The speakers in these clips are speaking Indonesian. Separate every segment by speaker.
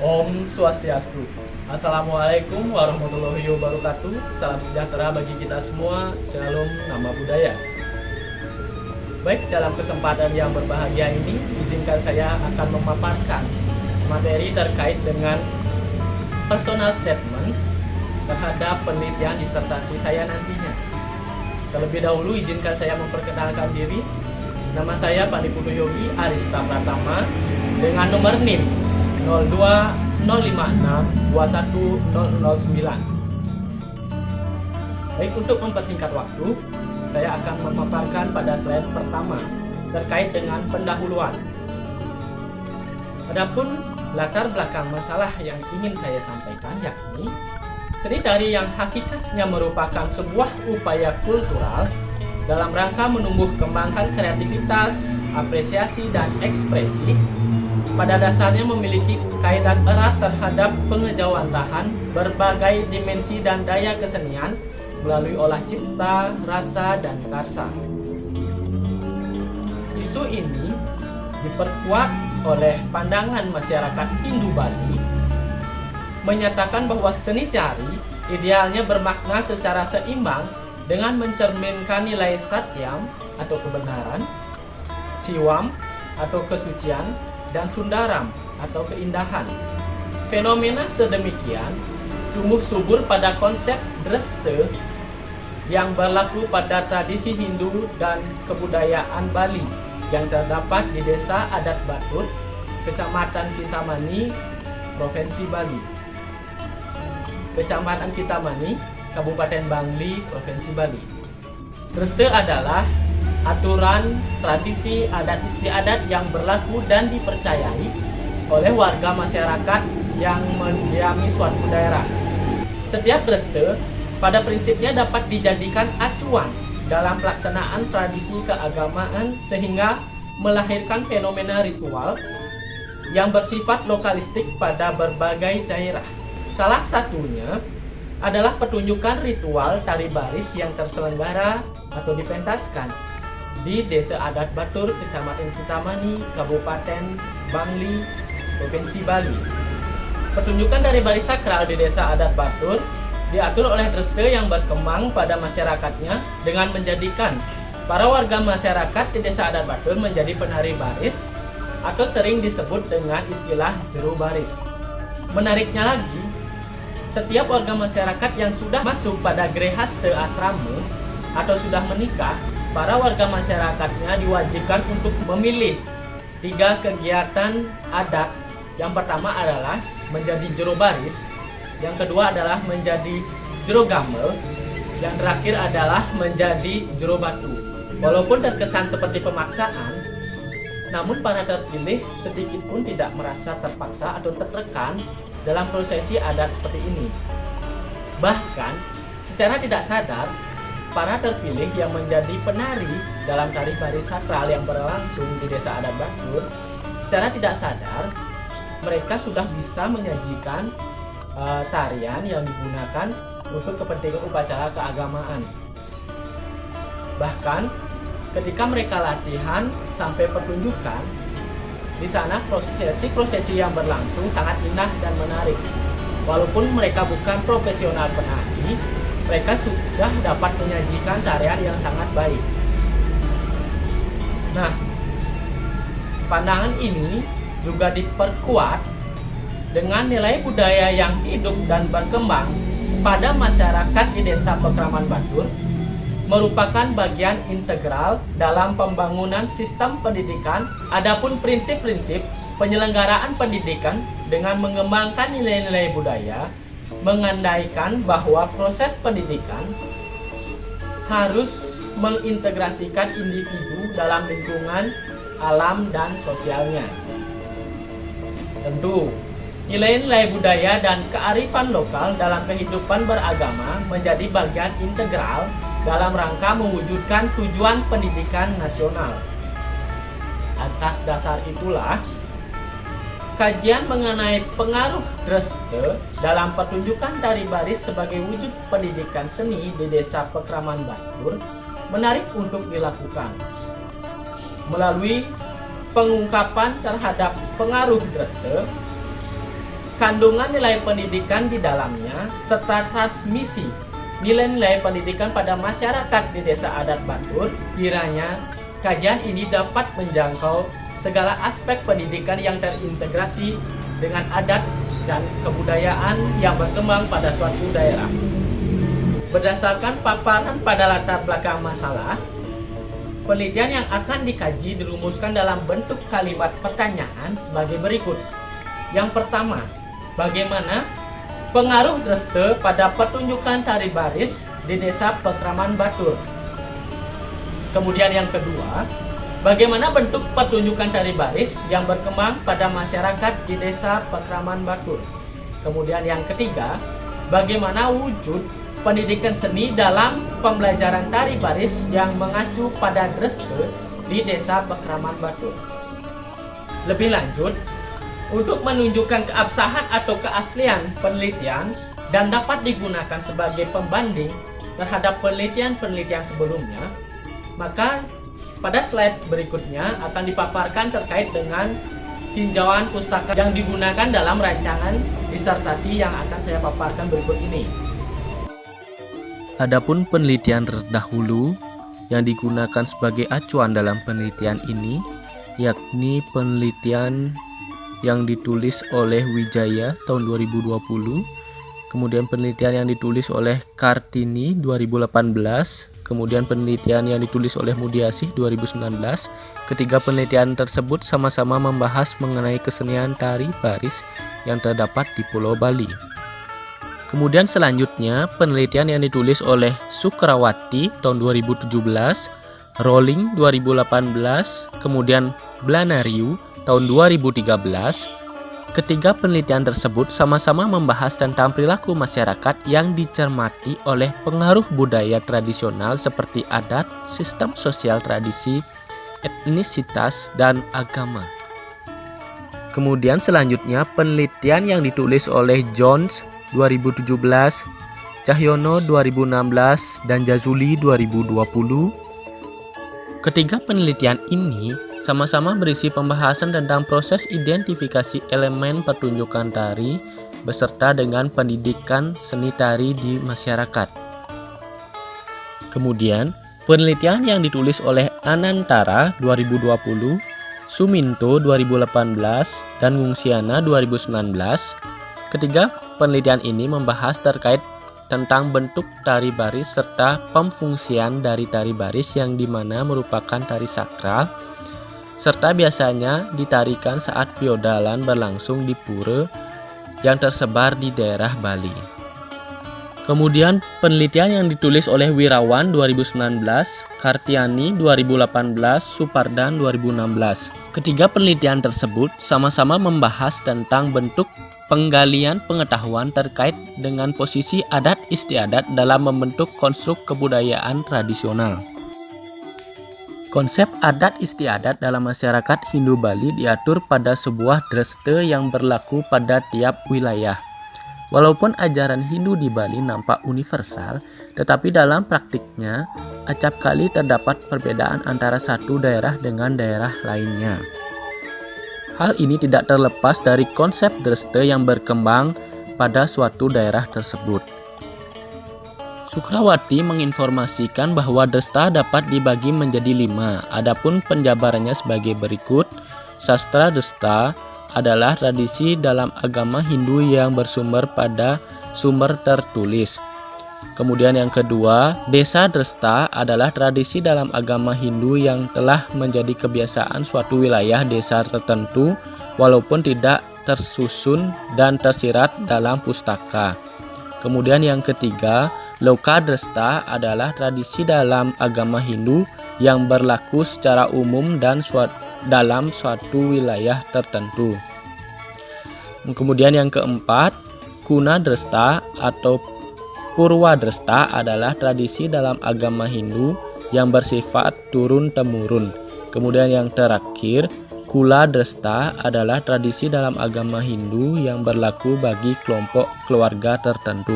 Speaker 1: Om Swastiastu. Assalamualaikum warahmatullahi wabarakatuh. Salam sejahtera bagi kita semua. Shalom nama budaya. Baik, dalam kesempatan yang berbahagia ini, izinkan saya akan memaparkan materi terkait dengan personal statement terhadap penelitian disertasi saya nantinya. Terlebih dahulu izinkan saya memperkenalkan diri. Nama saya Pandiputu Yogi Arista Pratama dengan nomor NIM 0205621009. Baik, untuk mempersingkat waktu, saya akan memaparkan pada slide pertama terkait dengan pendahuluan. Adapun latar belakang masalah yang ingin saya sampaikan yakni seni tari yang hakikatnya merupakan sebuah upaya kultural dalam rangka menumbuh kembangkan kreativitas, apresiasi, dan ekspresi, pada dasarnya memiliki kaitan erat terhadap pengejauhantahan berbagai dimensi dan daya kesenian melalui olah cipta, rasa, dan karsa. Isu ini diperkuat oleh pandangan masyarakat Hindu-Bali menyatakan bahwa seni tari idealnya bermakna secara seimbang dengan mencerminkan nilai satyam atau kebenaran, siwam atau kesucian, dan sundaram atau keindahan. Fenomena sedemikian tumbuh subur pada konsep dreste yang berlaku pada tradisi Hindu dan kebudayaan Bali yang terdapat di Desa Adat Batur, Kecamatan Kintamani, Provinsi Bali. Kecamatan Kintamani, Kabupaten Bangli, Provinsi Bali. Dreste adalah aturan, tradisi, adat istiadat yang berlaku dan dipercayai oleh warga masyarakat yang mendiami suatu daerah. Setiap dreste pada prinsipnya dapat dijadikan acuan dalam pelaksanaan tradisi keagamaan sehingga melahirkan fenomena ritual yang bersifat lokalistik pada berbagai daerah. Salah satunya adalah pertunjukan ritual tari baris yang terselenggara atau dipentaskan di Desa Adat Batur, Kecamatan Kintamani, Kabupaten Bangli, Provinsi Bali. Pertunjukan tari baris sakral di Desa Adat Batur diatur oleh dreste yang berkembang pada masyarakatnya dengan menjadikan para warga masyarakat di Desa Adat Batur menjadi penari baris atau sering disebut dengan istilah jero baris. Menariknya lagi, setiap warga masyarakat yang sudah masuk pada Grehastha Asrama atau sudah menikah, para warga masyarakatnya diwajibkan untuk memilih 3 kegiatan adat. Yang pertama adalah menjadi jero baris, yang kedua adalah menjadi jero gamel, yang terakhir adalah menjadi jero batu. Walaupun terkesan seperti pemaksaan, namun para terpilih sedikit pun tidak merasa terpaksa atau tertekan dalam prosesi adat seperti ini. Bahkan secara tidak sadar, para terpilih yang menjadi penari dalam tari baris sakral yang berlangsung di Desa Adat Batur, secara tidak sadar mereka sudah bisa menyajikan tarian yang digunakan untuk kepentingan upacara keagamaan. Bahkan ketika mereka latihan sampai pertunjukan, di sana prosesi yang berlangsung sangat indah dan menarik. Walaupun mereka bukan profesional penari, mereka sudah dapat menyajikan tarian yang sangat baik. Nah, pandangan ini juga diperkuat dengan nilai budaya yang hidup dan berkembang pada masyarakat di Desa Pekraman Batur, merupakan bagian integral dalam pembangunan sistem pendidikan. Adapun prinsip-prinsip penyelenggaraan pendidikan dengan mengembangkan nilai-nilai budaya, mengandaikan bahwa proses pendidikan harus mengintegrasikan individu dalam lingkungan, alam, dan sosialnya. Tentu, nilai-nilai budaya dan kearifan lokal dalam kehidupan beragama menjadi bagian integral dalam rangka mewujudkan tujuan pendidikan nasional. Atas dasar itulah, kajian mengenai pengaruh dreste dalam pertunjukan tari baris sebagai wujud pendidikan seni di Desa Pekraman Batur menarik untuk dilakukan. Melalui pengungkapan terhadap pengaruh dreste, kandungan nilai pendidikan di dalamnya, serta transmisi nilai-nilai pendidikan pada masyarakat di Desa Adat Batur, kiranya kajian ini dapat menjangkau segala aspek pendidikan yang terintegrasi dengan adat dan kebudayaan yang berkembang pada suatu daerah. Berdasarkan paparan pada latar belakang masalah, penelitian yang akan dikaji dirumuskan dalam bentuk kalimat pertanyaan sebagai berikut. Yang pertama, bagaimana pengaruh Dreste pada pertunjukan tari baris di Desa Pekraman Batur? Kemudian yang kedua, bagaimana bentuk pertunjukan tari baris yang berkembang pada masyarakat di Desa Pekraman Batur? Kemudian yang ketiga, bagaimana wujud pendidikan seni dalam pembelajaran tari baris yang mengacu pada Dreste di Desa Pekraman Batur? Lebih lanjut, untuk menunjukkan keabsahan atau keaslian penelitian dan dapat digunakan sebagai pembanding terhadap penelitian-penelitian sebelumnya, maka pada slide berikutnya akan dipaparkan terkait dengan tinjauan pustaka yang digunakan dalam rancangan disertasi yang akan saya paparkan berikut ini.
Speaker 2: Adapun penelitian terdahulu yang digunakan sebagai acuan dalam penelitian ini, yakni penelitian yang ditulis oleh Wijaya tahun 2020, kemudian penelitian yang ditulis oleh Kartini 2018, kemudian penelitian yang ditulis oleh Mudiasih 2019. Ketiga penelitian tersebut sama-sama membahas mengenai kesenian tari baris yang terdapat di Pulau Bali. Kemudian selanjutnya penelitian yang ditulis oleh Sukrawati tahun 2017, Rolling 2018, kemudian Blanariu tahun 2013. Ketiga penelitian tersebut sama-sama membahas tentang perilaku masyarakat yang dicermati oleh pengaruh budaya tradisional seperti adat, sistem sosial tradisi, etnisitas, dan agama. Kemudian selanjutnya penelitian yang ditulis oleh Jones 2017, Cahyono 2016, dan Jazuli 2020. Ketiga penelitian ini sama-sama berisi pembahasan tentang proses identifikasi elemen pertunjukan tari beserta dengan pendidikan seni tari di masyarakat. Kemudian, penelitian yang ditulis oleh Anantara 2020, Suminto 2018, dan Ngungsiana 2019. Ketiga penelitian ini membahas terkait tentang bentuk tari baris serta pemfungsian dari tari baris yang dimana merupakan tari sakral serta biasanya ditarikan saat piodalan berlangsung di pura yang tersebar di daerah Bali. Kemudian penelitian yang ditulis oleh Wirawan 2019, Kartiani 2018, Supardan 2016. Ketiga penelitian tersebut sama-sama membahas tentang bentuk penggalian pengetahuan terkait dengan posisi adat istiadat dalam membentuk konstruk kebudayaan tradisional. Konsep adat istiadat dalam masyarakat Hindu Bali diatur pada sebuah dreste yang berlaku pada tiap wilayah. Walaupun ajaran Hindu di Bali nampak universal, tetapi dalam praktiknya acap kali terdapat perbedaan antara satu daerah dengan daerah lainnya. Hal ini tidak terlepas dari konsep dreste yang berkembang pada suatu daerah tersebut. Sukrawati menginformasikan bahwa dresta dapat dibagi menjadi 5. Adapun penjabarannya sebagai berikut. Sastra dresta adalah tradisi dalam agama Hindu yang bersumber pada sumber tertulis. Kemudian yang kedua, desa dresta adalah tradisi dalam agama Hindu yang telah menjadi kebiasaan suatu wilayah desa tertentu walaupun tidak tersusun dan tersirat dalam pustaka. Kemudian yang ketiga, loka dresta adalah tradisi dalam agama Hindu yang berlaku secara umum dan dalam suatu wilayah tertentu. Kemudian yang keempat, kuna dresta atau Purwa dresta adalah tradisi dalam agama Hindu yang bersifat turun-temurun. Kemudian yang terakhir, Kula dresta adalah tradisi dalam agama Hindu yang berlaku bagi kelompok keluarga tertentu.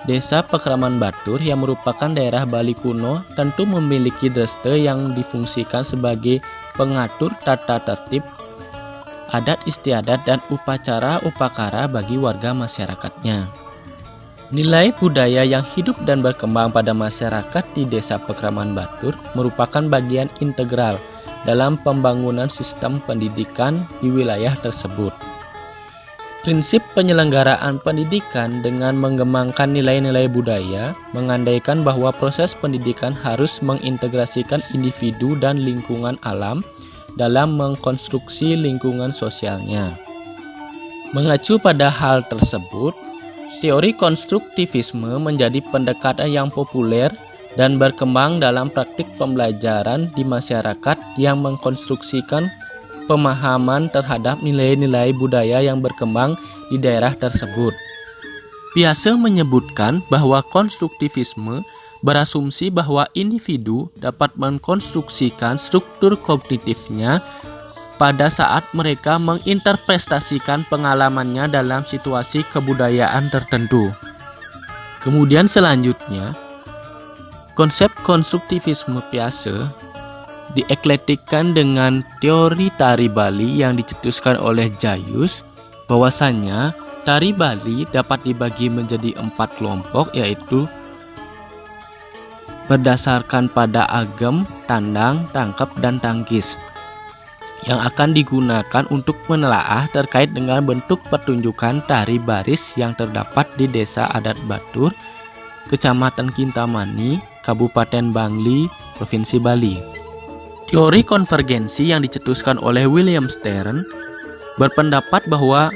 Speaker 2: Desa Pekraman Batur yang merupakan daerah Bali kuno tentu memiliki dreste yang difungsikan sebagai pengatur tata tertib adat istiadat dan upacara-upakara bagi warga masyarakatnya. Nilai budaya yang hidup dan berkembang pada masyarakat di Desa Pekraman Batur merupakan bagian integral dalam pembangunan sistem pendidikan di wilayah tersebut. Prinsip penyelenggaraan pendidikan dengan mengembangkan nilai-nilai budaya mengandaikan bahwa proses pendidikan harus mengintegrasikan individu dan lingkungan alam dalam mengkonstruksi lingkungan sosialnya. Mengacu pada hal tersebut, teori konstruktivisme menjadi pendekatan yang populer dan berkembang dalam praktik pembelajaran di masyarakat yang mengkonstruksikan pemahaman terhadap nilai-nilai budaya yang berkembang di daerah tersebut. Piase menyebutkan bahwa konstruktivisme berasumsi bahwa individu dapat mengkonstruksikan struktur kognitifnya pada saat mereka menginterpretasikan pengalamannya dalam situasi kebudayaan tertentu. Kemudian selanjutnya, konsep konstruktivisme Piase dieklektikkan dengan teori tari Bali yang dicetuskan oleh Jayus, bahwasannya tari Bali dapat dibagi menjadi 4 kelompok, yaitu berdasarkan pada agem, tandang, tangkep, dan tangkis, yang akan digunakan untuk menelaah terkait dengan bentuk pertunjukan tari baris yang terdapat di Desa Adat Batur, Kecamatan Kintamani, Kabupaten Bangli, Provinsi Bali. Teori konvergensi yang dicetuskan oleh William Stern berpendapat bahwa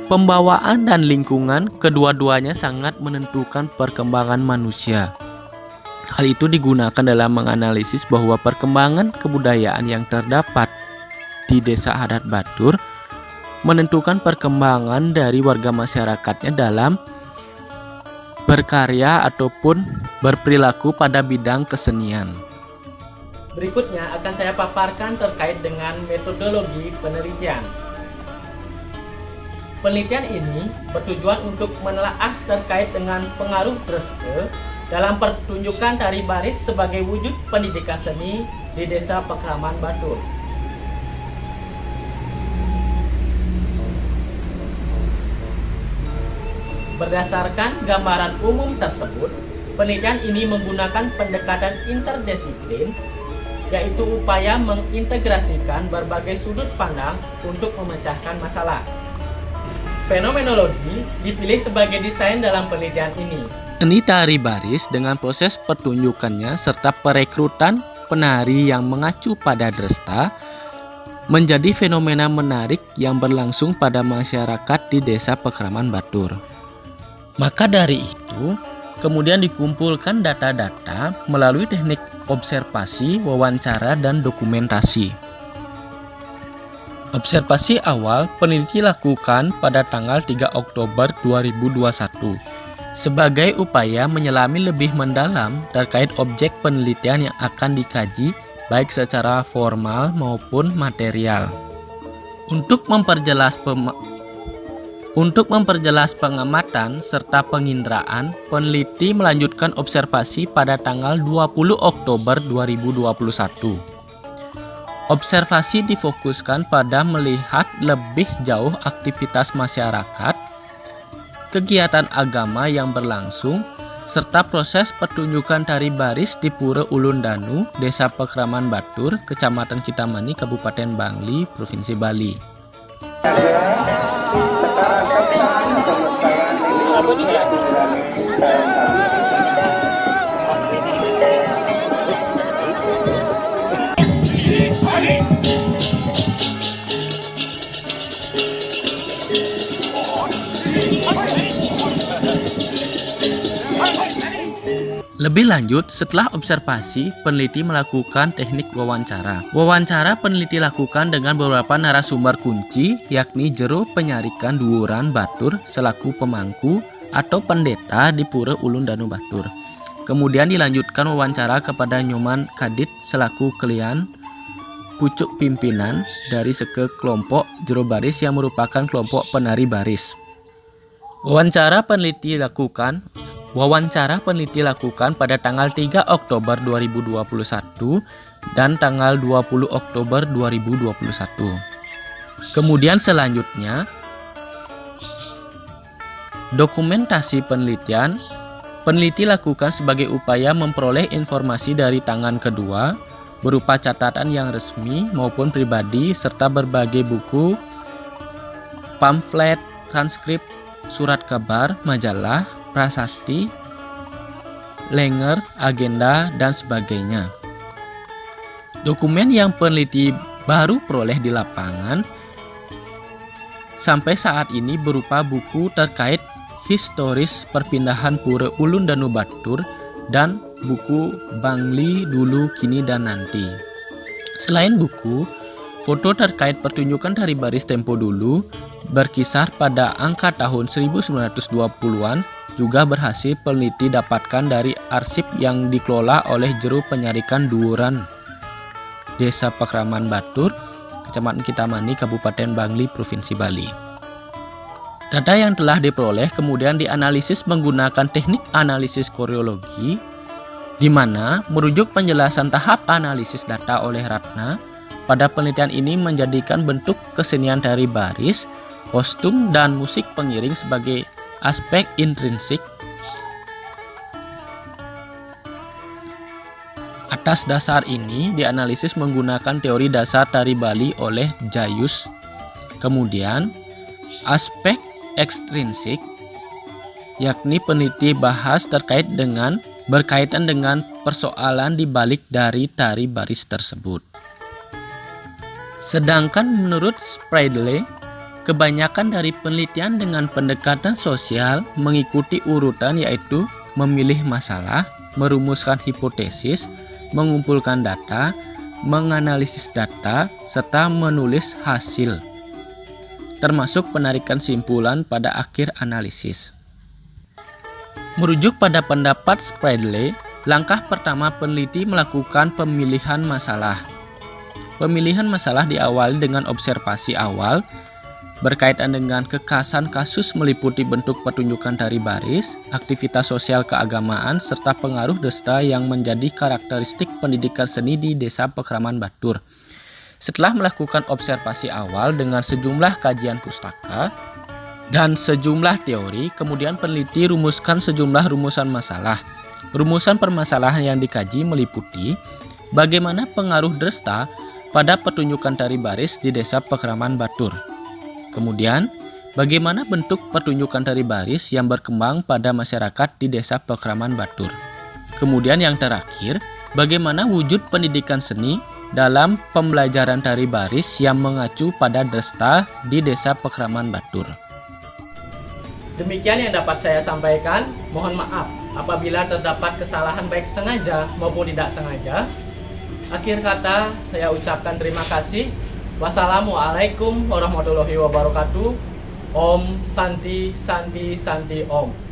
Speaker 2: pembawaan dan lingkungan kedua-duanya sangat menentukan perkembangan manusia. Hal itu digunakan dalam menganalisis bahwa perkembangan kebudayaan yang terdapat di Desa Adat Batur menentukan perkembangan dari warga masyarakatnya dalam berkarya ataupun berperilaku pada bidang kesenian.
Speaker 1: Berikutnya akan saya paparkan terkait dengan metodologi penelitian. Penelitian ini bertujuan untuk menelaah terkait dengan pengaruh Dreste dalam pertunjukan tari baris sebagai wujud pendidikan seni di Desa Pekraman Batur. Berdasarkan gambaran umum tersebut, penelitian ini menggunakan pendekatan interdisiplin, yaitu upaya mengintegrasikan berbagai sudut pandang untuk memecahkan masalah. Fenomenologi dipilih sebagai desain dalam penelitian ini.
Speaker 2: Seni tari baris dengan proses pertunjukannya serta perekrutan penari yang mengacu pada Dresta menjadi fenomena menarik yang berlangsung pada masyarakat di Desa Pekraman Batur. Maka dari itu, kemudian dikumpulkan data-data melalui teknik observasi, wawancara, dan dokumentasi. Observasi awal peneliti lakukan pada tanggal 3 Oktober 2021 sebagai upaya menyelami lebih mendalam terkait objek penelitian yang akan dikaji baik secara formal maupun material. Untuk memperjelas pengamatan serta penginderaan, peneliti melanjutkan observasi pada tanggal 20 Oktober 2021. Observasi difokuskan pada melihat lebih jauh aktivitas masyarakat, kegiatan agama yang berlangsung, serta proses pertunjukan tari baris di Pura Ulun Danu, Desa Pekraman Batur, Kecamatan Kintamani, Kabupaten Bangli, Provinsi Bali. Lebih lanjut, setelah observasi, peneliti melakukan teknik wawancara. Wawancara peneliti lakukan dengan beberapa narasumber kunci, yakni Jero Penyarikan Duuran Batur selaku pemangku atau pendeta di Pura Ulun Danu Batur. Kemudian dilanjutkan wawancara kepada Nyoman Kadit selaku kelian pucuk pimpinan dari sekelompok Jero Baris yang merupakan kelompok penari baris. Wawancara peneliti dilakukan Wawancara peneliti lakukan pada tanggal 3 Oktober 2021 dan tanggal 20 Oktober 2021. Kemudian selanjutnya, dokumentasi penelitian. Peneliti lakukan sebagai upaya memperoleh informasi dari tangan kedua berupa catatan yang resmi maupun pribadi serta berbagai buku, pamflet, transkrip, surat kabar, majalah, prasasti, lenger, agenda, dan sebagainya. Dokumen yang peneliti baru peroleh di lapangan sampai saat ini berupa buku terkait historis perpindahan Pura Ulun Danu Batur dan buku Bangli Dulu Kini dan Nanti. Selain buku, foto terkait pertunjukan tari baris tempo dulu berkisar pada angka tahun 1920-an juga berhasil peneliti dapatkan dari arsip yang dikelola oleh Jero Penyarikan Duuran Desa Pakraman Batur, Kecamatan Kintamani, Kabupaten Bangli, Provinsi Bali. Data yang telah diperoleh kemudian dianalisis menggunakan teknik analisis koreologi, di mana merujuk penjelasan tahap analisis data oleh Ratna. Pada penelitian ini menjadikan bentuk kesenian tari baris, kostum, dan musik pengiring sebagai aspek intrinsik. Atas dasar ini dianalisis menggunakan teori dasar tari Bali oleh Jayus. Kemudian aspek ekstrinsik, yakni peneliti bahas berkaitan dengan persoalan di balik dari tari baris tersebut. Sedangkan menurut Spradley, kebanyakan dari penelitian dengan pendekatan sosial mengikuti urutan, yaitu memilih masalah, merumuskan hipotesis, mengumpulkan data, menganalisis data, serta menulis hasil, termasuk penarikan simpulan pada akhir analisis. Merujuk pada pendapat Spradley, langkah pertama peneliti melakukan pemilihan masalah. Pemilihan masalah diawali dengan observasi awal berkaitan dengan kekhasan kasus meliputi bentuk pertunjukan tari baris, aktivitas sosial keagamaan, serta pengaruh desta yang menjadi karakteristik pendidikan seni di Desa Pakraman Batur. Setelah melakukan observasi awal dengan sejumlah kajian pustaka dan sejumlah teori, kemudian peneliti rumuskan sejumlah rumusan masalah. Rumusan permasalahan yang dikaji meliputi bagaimana pengaruh desta pada pertunjukan tari baris di Desa Pakraman Batur. Kemudian, bagaimana bentuk pertunjukan tari baris yang berkembang pada masyarakat di Desa Pakraman Batur. Kemudian yang terakhir, bagaimana wujud pendidikan seni dalam pembelajaran tari baris yang mengacu pada desta di Desa Pakraman Batur.
Speaker 1: Demikian yang dapat saya sampaikan. Mohon maaf apabila terdapat kesalahan baik sengaja maupun tidak sengaja. Akhir kata, saya ucapkan terima kasih. Wassalamualaikum warahmatullahi wabarakatuh. Om Santi Santi Santi Om.